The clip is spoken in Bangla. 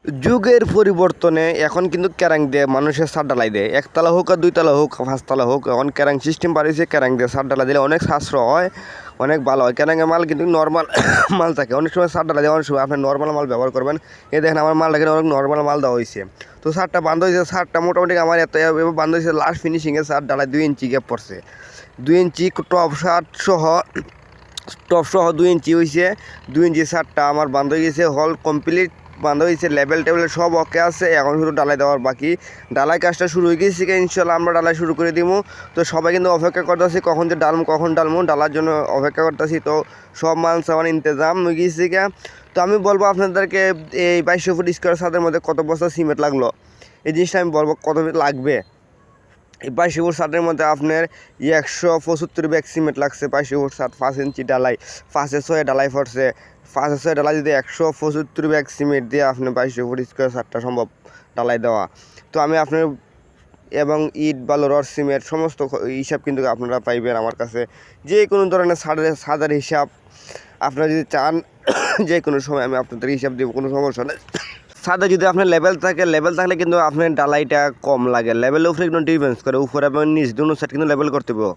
যুগের পরিবর্তনে এখন কিন্তু ক্যারাং দিয়ে মানুষের ছাদ ঢালাই দেয়, একতলা হোক আর দুইতলা হোক পাঁচতলা হোক, এখন ক্যারাং সিস্টেম বাড়িয়েছে। ক্যারাং দিয়ে ছাদ ঢালাই দিলে অনেক সাশ্রয় হয়, অনেক ভালো হয়। ক্যারাঙের মাল কিন্তু নর্মাল মাল থাকে, অনেক সময় ছাদ ঢালাই দেয়, অনেক সময় আপনি নর্মাল মাল ব্যবহার করবেন। এই দেখেন আমার মালটা কিন্তু অনেক নর্মাল মাল দেওয়া হয়েছে। তো ছাদটা বান্ধ হয়েছে, ছাদটা মোটামুটি আমার এত বান্ধ হয়েছে, লাস্ট ফিনিশিংয়ে ছাদ ঢালাই 2 ইঞ্চি গ্যাপ পড়ছে। 2 ইঞ্চি টপ সহ 2 ইঞ্চি হয়েছে। 2 ইঞ্চি ছাদটা আমার বান্ধ হয়ে গেছে, হল কমপ্লিট বান্ধ হয়েছে, লেভেল টেবিল সব ওকে আছে। এখন শুধু ডালাই দেওয়ার বাকি। ডালাই কাজটা শুরু হয়ে গেছে, ইনশাল্লাহ আমরা ডালাই শুরু করে দিব। তো সবাই কিন্তু অপেক্ষা করতেছি কখন যে কখন ডালমু, ডালার জন্য অপেক্ষা করতেছি। তো সব মাল সামান ইন্তজাম হয়ে গেছে। তো আমি বলবো আপনাদেরকে, এই 2200 ফুট স্কোয়ার ছাদের মধ্যে কত বস্তা সিমেন্ট লাগলো, এই জিনিসটা আমি বলবো কত লাগবে। এই 2200 ফুট ছাদের মধ্যে আপনার 175 ব্যাগ সিমেন্ট লাগছে। 2200 ফুট ছাদ, 5 ইঞ্চি ডালাই, 5-6 ডালাই পড়ছে। 5-6 ডালাই যদি 175 ব্যাগ সিমেন্ট দিয়ে আপনি 2200 ফুট স্কোয়ার ছাদটা সম্ভব ডালাই দেওয়া। তো আমি আপনার এবং ইট বালু রড সিমেন্ট সমস্ত হিসাব কিন্তু আপনারা পাইবেন আমার কাছে। যে কোনো ধরনের ছাদের হিসাব আপনারা যদি চান যে কোনো সময় আমি আপনাদের হিসাব দেবো, কোনো সমস্যা নেই। ছাদে যদি আপনার লেভেল থাকলে কিন্তু আপনার ডালাইটা কম লাগে, লেভেলের উপরে কিন্তু ডিফেন্স করে, উপরে এবং নিচ দুটো সাইড কিন্তু লেভেল করতে হবে।